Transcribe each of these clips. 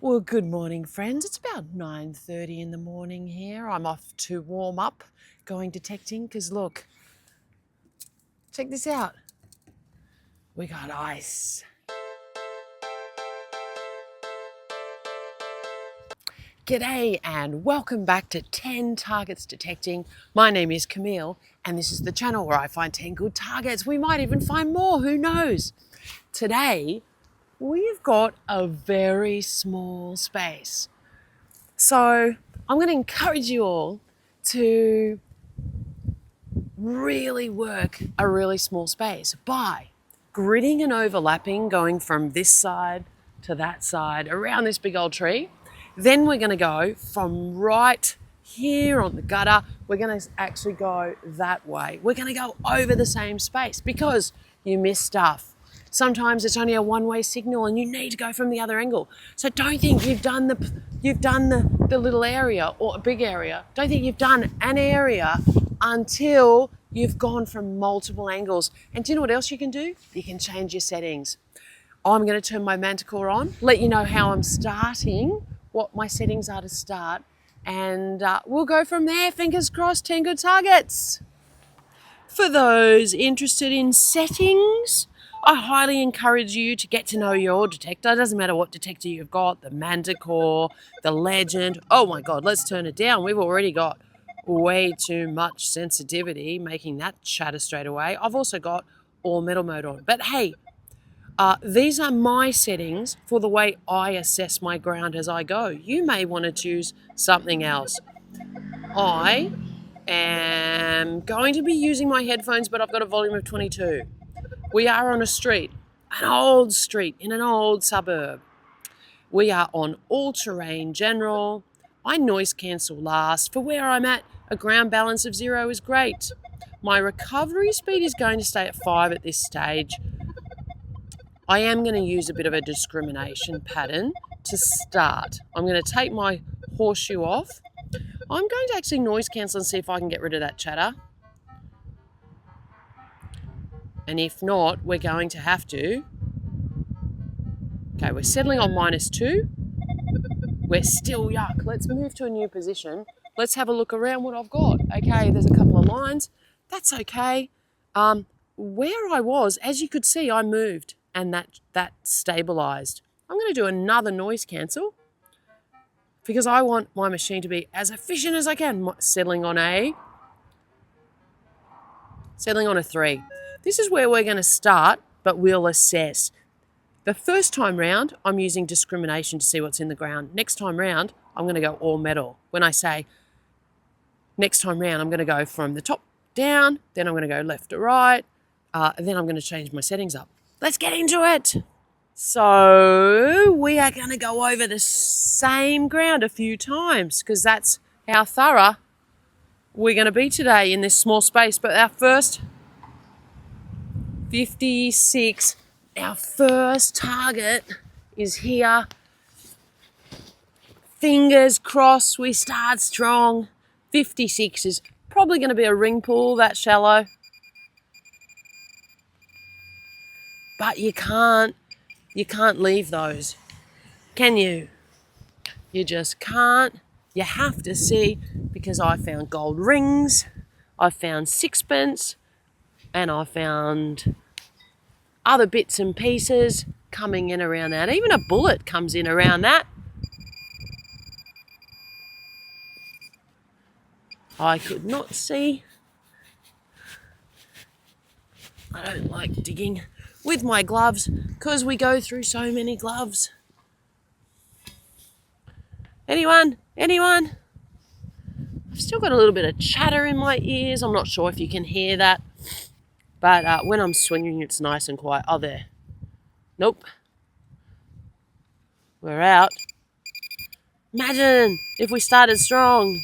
Well, good morning, friends. It's about 9:30 in the morning here. I'm off to warm up, going detecting, because look, check this out. We got ice. G'day and welcome back to 10 Targets Detecting. My name is Camille and this is the channel where I find 10 good targets. We might even find more, who knows? Today, we've got a very small space. So I'm going to encourage you all to really work a really small space by gridding and overlapping, going from this side to that side around this big old tree. Then we're going to go from right here on the gutter, we're going to actually go that way. We're going to go over the same space because you miss stuff. Sometimes it's only a one-way signal and you need to go from the other angle. So don't think you've done the little area or a big area. Don't think you've done an area until you've gone from multiple angles. And do you know what else you can do? You can change your settings. I'm going to turn my manticore on, let you know how I'm starting, what my settings are to start, and we'll go from there. Fingers crossed, 10 good targets. For those interested in settings, I highly encourage you to get to know your detector. It doesn't matter what detector you've got, the Manticore, the Legend. Oh my God, let's turn it down. We've already got way too much sensitivity, making that chatter straight away. I've also got all metal mode on. But hey, these are my settings for the way I assess my ground as I go. You may want to choose something else. I am going to be using my headphones, but I've got a volume of 22. We are on a street, an old street in an old suburb. We are on all-terrain general. I noise cancel last. For where I'm at, a ground balance of 0 is great. My recovery speed is going to stay at 5 at this stage. I am going to use a bit of a discrimination pattern to start. I'm going to take my horseshoe off. I'm going to actually noise cancel and see if I can get rid of that chatter. And if not, we're going to have to. Okay, we're settling on -2. We're still yuck. Let's move to a new position. Let's have a look around what I've got. Okay, there's a couple of lines. That's okay. Where I was, as you could see, I moved and that stabilized. I'm going to do another noise cancel because I want my machine to be as efficient as I can. Settling on a 3. This is where we're going to start, but we'll assess. The first time round, I'm using discrimination to see what's in the ground. Next time round, I'm going to go all metal. When I say next time round, I'm going to go from the top down, then I'm going to go left to right, and then I'm going to change my settings up. Let's get into it. So we are going to go over the same ground a few times because that's how thorough we're going to be today in this small space. But our first 56, our first target is here. Fingers crossed we start strong. 56 is probably going to be a ring pool that shallow. But you can't leave those, can you? You just can't. You have to see, because I found gold rings, I found sixpence, and I found other bits and pieces coming in around that. Even a bullet comes in around that. I could not see. I don't like digging with my gloves because we go through so many gloves. Anyone? I've still got a little bit of chatter in my ears. I'm not sure if you can hear that. But when I'm swinging, it's nice and quiet. Oh, there. Nope. We're out. Imagine if we started strong.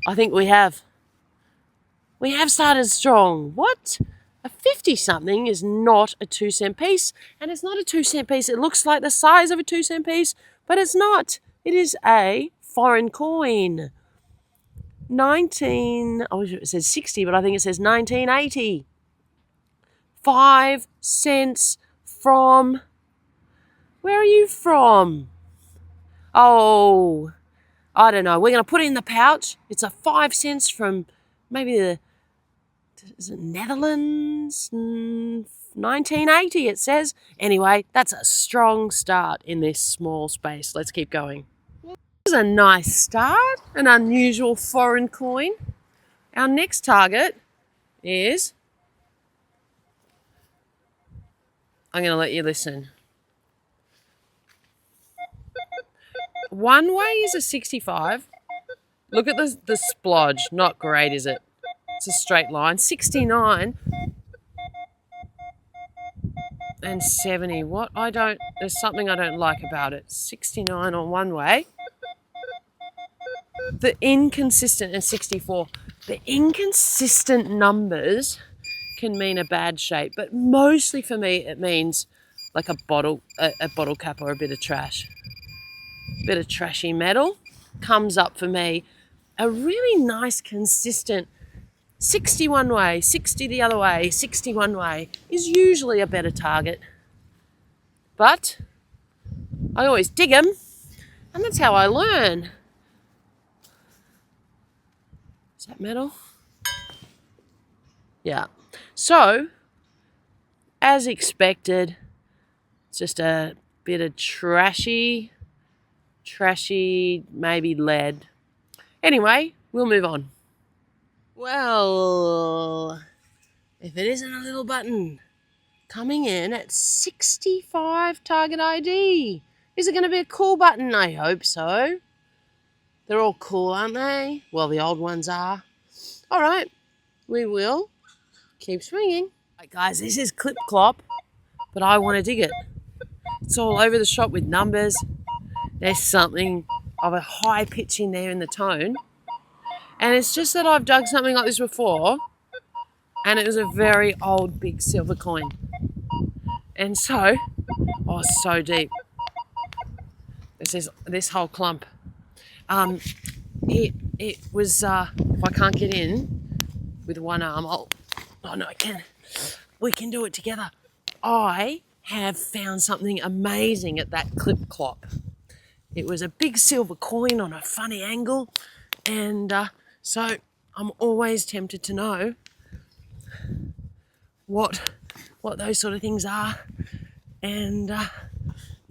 I think we have. We have started strong. What? A 50-something is not a 2-cent piece, and it's not a 2-cent piece. It looks like the size of a 2-cent piece, but it's not. It is a foreign coin. I wish it said 60, but I think it says 1980. 5 cents from Where are you from? Oh, I don't know. We're going to put it in the pouch. It's a 5 cents from maybe the is it Netherlands? 1980 it says. Anyway, that's a strong start in this small space. Let's keep going. This is a nice start, an unusual foreign coin. Our next target is, I'm going to let you listen. One way is a 65. Look at the splodge. Not great, is it? It's a straight line. 69 and 70. What I don't, there's something I don't like about it. 69 on one way. The inconsistent and 64. The inconsistent numbers can mean a bad shape, but mostly for me it means like a bottle cap or a bit of trash. Bit of trashy metal comes up for me. A really nice consistent 61 way, 60 the other way, 61 way is usually a better target. But I always dig them, and that's how I learn. Is that metal? Yeah. So, as expected, it's just a bit of trashy, maybe lead. Anyway, we'll move on. Well, if it isn't a little button coming in at 65 target ID. Is it going to be a cool button? I hope so. They're all cool, aren't they? Well, the old ones are. All right, we will keep swinging. Right, guys, this is Clip Clop, but I want to dig it. It's all over the shop with numbers. There's something of a high pitch in there in the tone. And it's just that I've dug something like this before, and it was a very old big silver coin. And so, oh, so deep. This whole clump. It was, if I can't get in with one arm, oh no, I can. We can do it together. I have found something amazing at that Clip Clop. It was a big silver coin on a funny angle, and so I'm always tempted to know what those sort of things are, and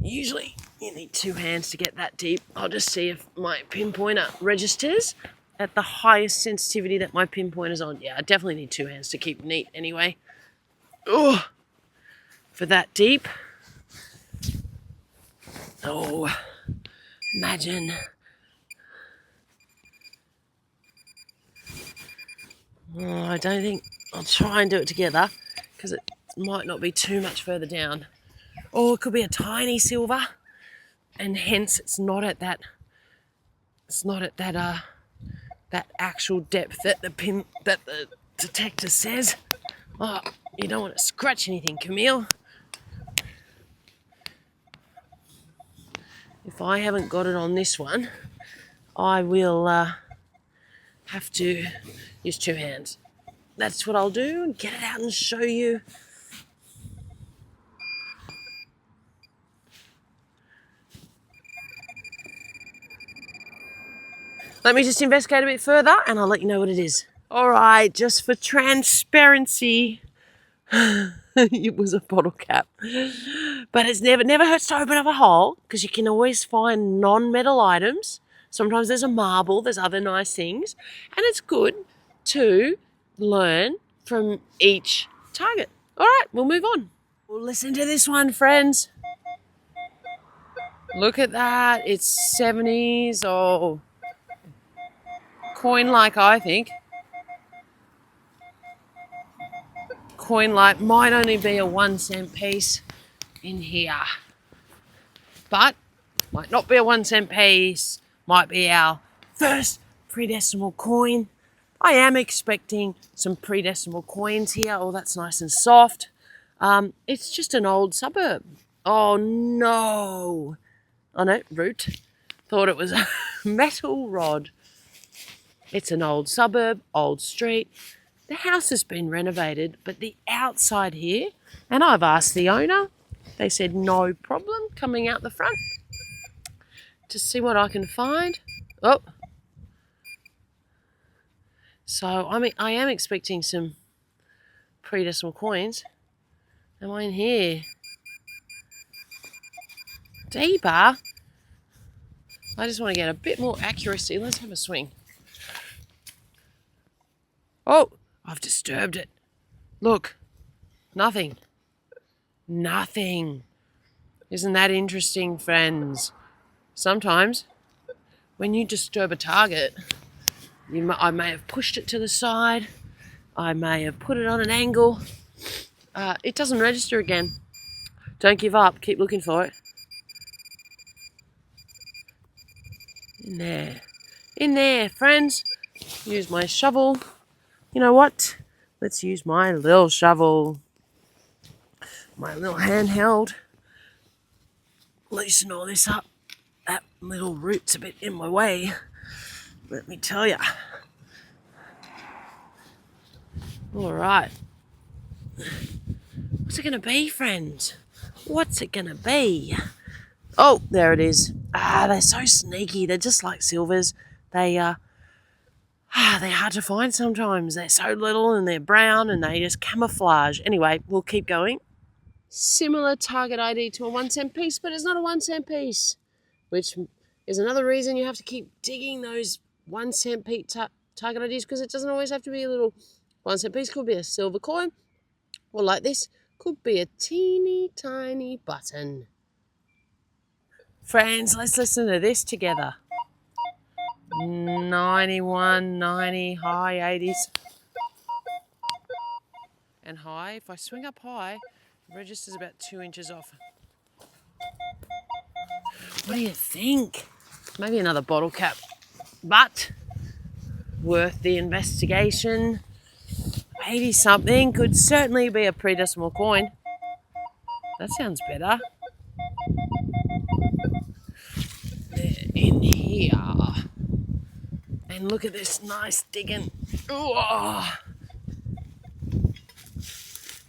usually you need 2 hands to get that deep. I'll just see if my pinpointer registers at the highest sensitivity that my pinpointer's on. Yeah, I definitely need 2 hands to keep neat anyway. Oh, for that deep. Oh, imagine. Oh, I don't think I'll try and do it together because it might not be too much further down. Or it could be a tiny silver, and hence it's not at that that actual depth that the detector says. Oh, you don't want to scratch anything, Camille. If I haven't got it on this one, I will have to use 2 hands. That's what I'll do, and get it out and show you. Let me just investigate a bit further and I'll let you know what it is. All right, just for transparency, it was a bottle cap. But it's never hurts to open up a hole, because you can always find non-metal items. Sometimes there's a marble, there's other nice things. And it's good to learn from each target. All right, we'll move on. Well, listen to this one, friends. Look at that. It's 70s or coin-like, I think. Coin-like might only be a 1 cent piece in here. But might not be a 1 cent piece. Might be our first pre-decimal coin. I am expecting some pre-decimal coins here. Oh, that's nice and soft. It's just an old suburb. Oh, no. Oh, no, root. Thought it was a metal rod. It's an old suburb, old street. The house has been renovated, but the outside here, and I've asked the owner, They said no problem coming out the front to see what I can find. Oh, so I am expecting some pre-decimal coins. Am I in here? Deeper? I just want to get a bit more accuracy. Let's have a swing. Oh, I've disturbed it. Look, nothing. Nothing. Isn't that interesting, friends? Sometimes when you disturb a target, I may have pushed it to the side. I may have put it on an angle. It doesn't register again. Don't give up. Keep looking for it. In there. In there, friends. Use my shovel. You know what? Let's use my little shovel. My little handheld. Loosen all this up. That little root's a bit in my way. Let me tell you. All right. What's it going to be, friends? What's it going to be? Oh, there it is. They're so sneaky. They're just like silvers. They're hard to find sometimes. They're so little and they're brown and they just camouflage. Anyway, we'll keep going. Similar target ID to a 1 cent piece, but it's not a 1 cent piece, which is another reason you have to keep digging those 1 cent piece target IDs, because it doesn't always have to be a little 1 cent piece. Could be a silver coin, or like this, could be a teeny tiny button. Friends, let's listen to this together. 91, 90, high 80s. And high, if I swing up high, it registers about 2 inches off. What do you think? Maybe another bottle cap, but worth the investigation. 80 something could certainly be a pre-decimal coin. That sounds better. They're in here. And look at this nice digging. Ooh,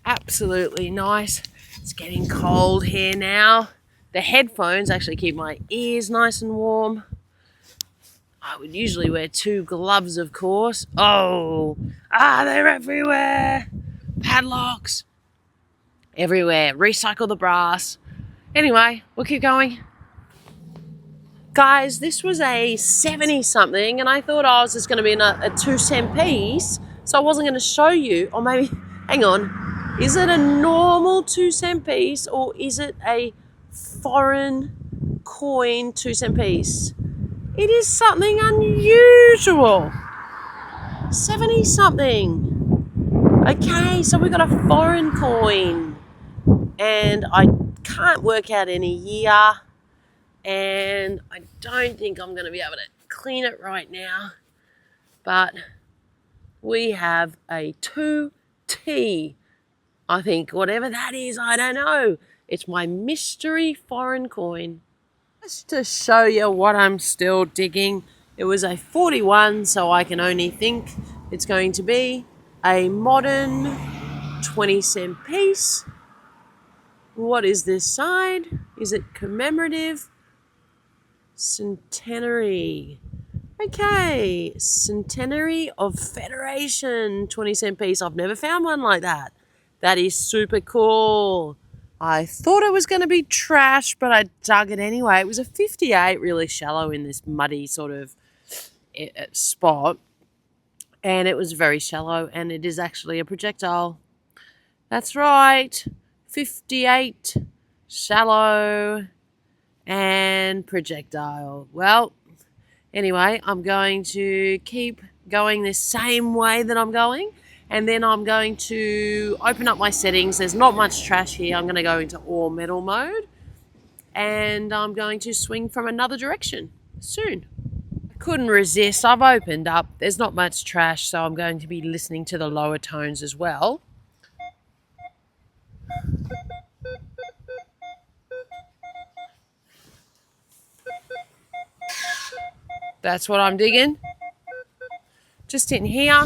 absolutely nice. It's getting cold here now. The headphones actually keep my ears nice and warm. I would usually wear 2 gloves, of course. Oh, they're everywhere. Padlocks. Everywhere. Recycle the brass. Anyway, we'll keep going. Guys, this was a 70 something and I thought I was just going to be in a 2 cent piece, so I wasn't going to show you. Or maybe, hang on, is it a normal 2 cent piece or is it a foreign coin 2 cent piece? It is something unusual. 70 something. Okay, so we got a foreign coin and I can't work out any year. And I don't think I'm going to be able to clean it right now. But we have a 2T, I think, whatever that is, I don't know. It's my mystery foreign coin. Just to show you what I'm still digging, it was a 41, so I can only think it's going to be a modern 20 cent piece. What is this side? Is it commemorative? Centenary. Okay, Centenary of Federation 20 cent piece. I've never found one like that. That is super cool. I thought it was going to be trash, but I dug it anyway. It was a 58, really shallow in this muddy sort of spot. And it was very shallow, and it is actually a projectile. That's right. 58, shallow, and projectile. Well, anyway, I'm going to keep going the same way that I'm going, and then I'm going to open up my settings. There's not much trash here. I'm going to go into all metal mode, and I'm going to swing from another direction soon. I couldn't resist. I've opened up. There's not much trash, so I'm going to be listening to the lower tones as well. That's what I'm digging. Just in here.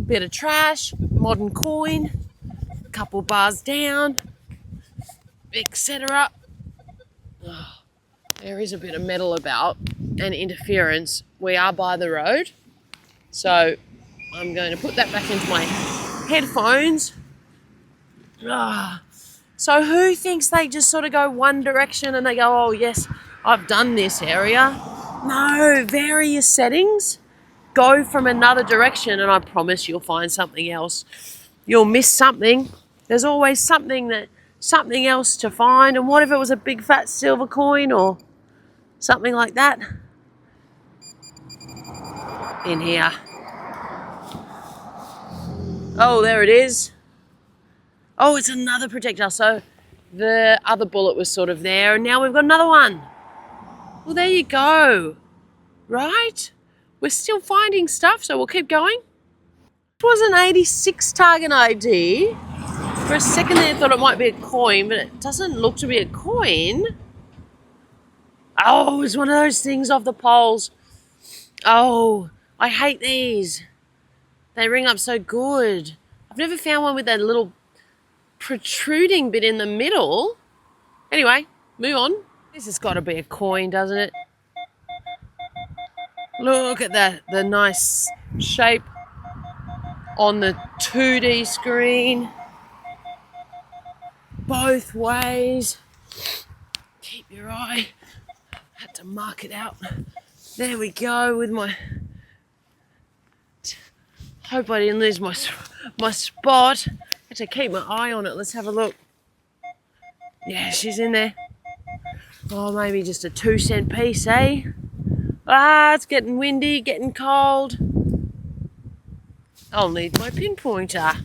Bit of trash, modern coin, couple bars down. etc. Oh, there is a bit of metal about and interference. We are by the road, so I'm going to put that back into my headphones. So who thinks they just sort of go one direction and they go, oh yes, I've done this area? No, various settings go from another direction, and I promise you'll find something else. You'll miss something. There's always something else to find. And what if it was a big fat silver coin or something like that? In here. Oh, there it is. Oh, it's another projectile. So the other bullet was sort of there, and now we've got another one. Well, there you go. Right? We're still finding stuff, so we'll keep going. It was an 86 target ID. For a second there I thought it might be a coin, but it doesn't look to be a coin. Oh, it's one of those things off the poles. Oh, I hate these. They ring up so good. I've never found one with that little protruding bit in the middle. Anyway, move on. This has got to be a coin, doesn't it? Look at that, the nice shape on the 2D screen. Both ways. Keep your eye. Had to mark it out. There we go with my... Hope I didn't lose my spot. Had to keep my eye on it. Let's have a look. Yeah, she's in there. Oh, maybe just a 2-cent piece, eh? Ah, it's getting windy, getting cold. I'll need my pinpointer.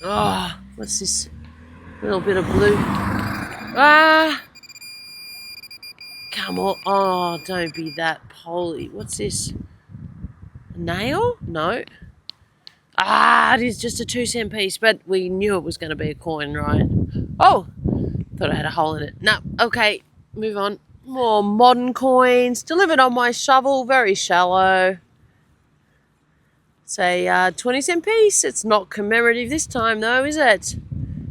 Oh, what's this little bit of blue? Ah! Come on. Oh, don't be that poly. What's this? A nail? No. Ah, it is just a 2-cent piece, but we knew it was going to be a coin, right? Oh, thought I had a hole in it. No, okay, move on. More modern coins, delivered on my shovel, very shallow. It's a 20-cent piece. It's not commemorative this time, though, is it?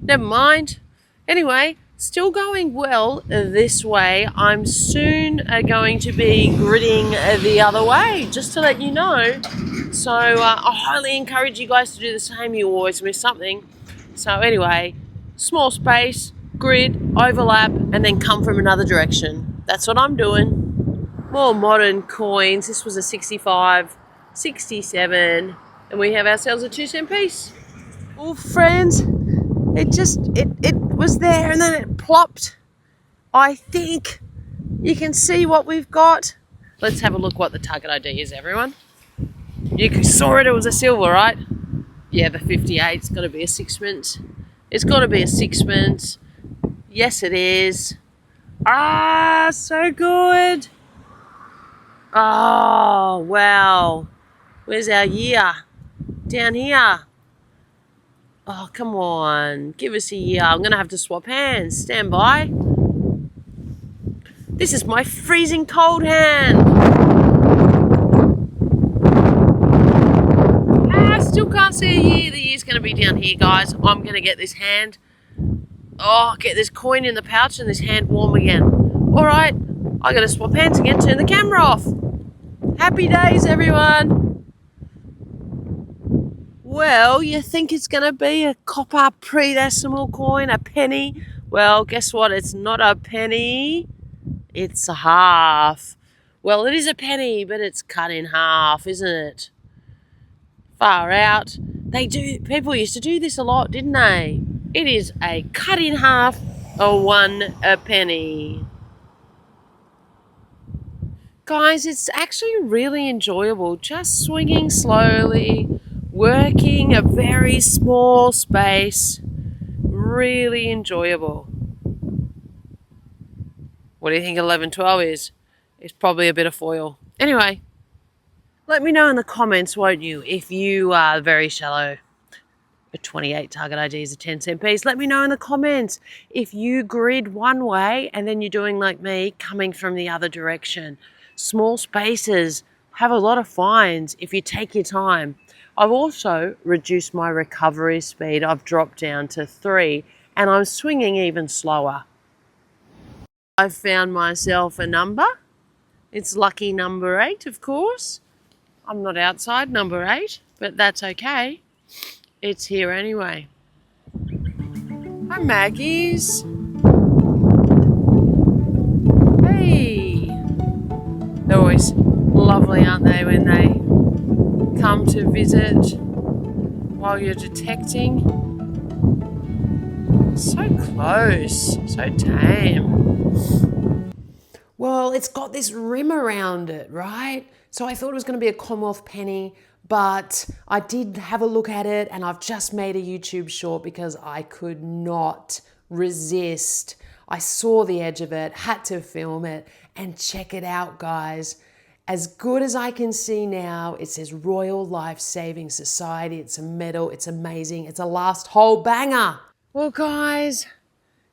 Never mind. Anyway, still going well this way. I'm soon going to be gridding the other way, just to let you know. So I highly encourage you guys to do the same. You always miss something. So anyway, small space, grid, overlap, and then come from another direction. That's what I'm doing. More modern coins. This was a 65, 67, and we have ourselves a 2-cent piece. Well, friends, it was there and then it plopped. I think you can see what we've got. Let's have a look what the target ID is, everyone. You saw it was a silver, right? Yeah, the 58's got to be a 6-mint. It's got to be a 6-mint. Yes, it is. Ah, so good. Oh, wow. Where's our year? Down here. Oh, come on. Give us a year. I'm going to have to swap hands. Stand by. This is my freezing cold hand. I still can't see a year. The year's going to be down here, guys. I'm going to get this hand. Oh, get this coin in the pouch and this hand warm again. All right. I got to swap hands again. Turn the camera off. Happy days, everyone. Well, you think it's going to be a copper pre-decimal coin, a penny? Well, guess what? It's not a penny. It's a half. Well, it is a penny, but it's cut in half, isn't it? Far out. People used to do this a lot, didn't they? It is a cut in half, a penny. Guys, it's actually really enjoyable, just swinging slowly, working a very small space. Really enjoyable. What do you think 1112 is? It's probably a bit of foil. Anyway, let me know in the comments, won't you, if you are very shallow. A 28 target ID is a 10-cent piece. Let me know in the comments if you grid one way and then you're doing like me, coming from the other direction. Small spaces have a lot of finds if you take your time. I've also reduced my recovery speed. I've dropped down to 3, and I'm swinging even slower. I've found myself a number. It's lucky number 8, of course. I'm not outside number 8, but that's okay. It's here anyway. Hi, Maggies. Hey. They're always lovely, aren't they, when they come to visit while you're detecting. So close, so tame. Well, it's got this rim around it, right? So I thought it was going to be a Commonwealth penny, but I did have a look at it and I've just made a YouTube short because I could not resist. I saw the edge of it, had to film it, and check it out, guys. As good as I can see now, it says Royal Life Saving Society. It's a medal, it's amazing, it's a last hole banger. Well, guys,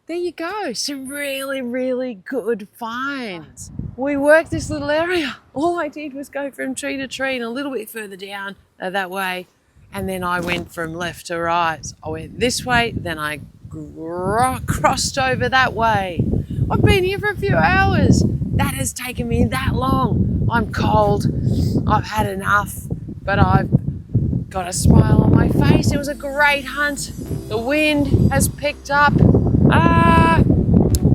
there you go. Some really, really good finds. We worked this little area. All I did was go from tree to tree and a little bit further down that way. And then I went from left to right. I went this way, then I crossed over that way. I've been here for a few hours. That has taken me that long. I'm cold. I've had enough, but I've got a smile on my face. It was a great hunt. The wind has picked up.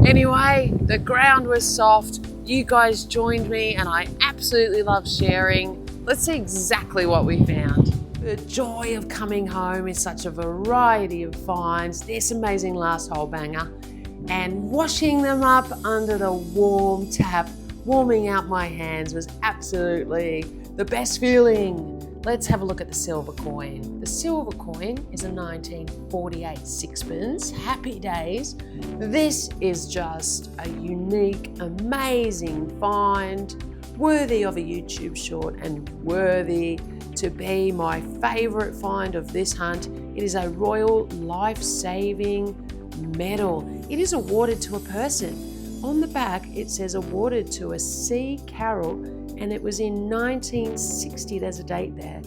Anyway, the ground was soft. You guys joined me and I absolutely love sharing. Let's see exactly what we found. The joy of coming home is such a variety of finds. This amazing last hole banger. And washing them up under the warm tap, warming out my hands was absolutely the best feeling. Let's have a look at the silver coin. The silver coin is a 1948 sixpence. Happy days. This is just a unique, amazing find, worthy of a YouTube short and worthy to be my favourite find of this hunt. It is a Royal Life Saving Medal. It is awarded to a person. On the back it says awarded to a C. Carroll, and it was in 1960. There's a date there.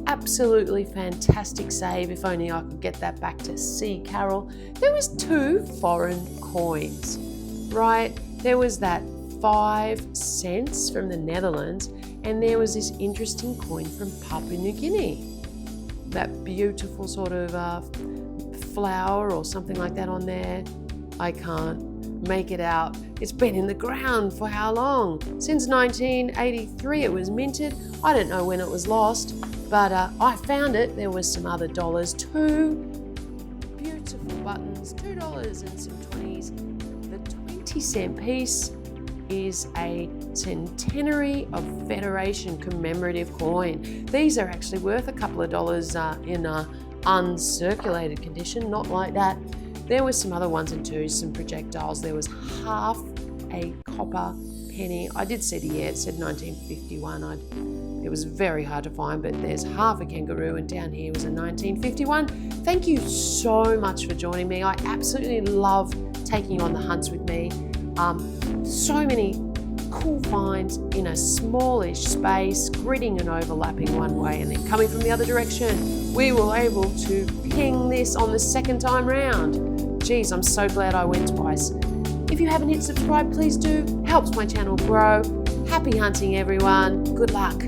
Absolutely fantastic save. If only I could get that back to C. Carroll. There was 2 foreign coins, right? There was that 5 cents from the Netherlands, and there was this interesting coin from Papua New Guinea. That beautiful sort of flower or something like that on there. I can't make it out. It's been in the ground for how long? Since 1983 it was minted. I don't know when it was lost, but I found it. There was some other dollars, 2 beautiful buttons, $2 and some 20s. The 20-cent piece is a centenary of Federation commemorative coin. These are actually worth a couple of dollars in uncirculated condition, not like that. There was some other 1s and 2s, some projectiles. There was half a copper penny. I did see the year, it said 1951. It was very hard to find, but there's half a kangaroo, and down here was a 1951. Thank you so much for joining me. I absolutely love taking you on the hunts with me. So many cool finds in a smallish space, gridding and overlapping one way and then coming from the other direction. We were able to ping this on the second time round. Geez, I'm so glad I went twice. If you haven't hit subscribe, please do. Helps my channel grow. Happy hunting, everyone. Good luck.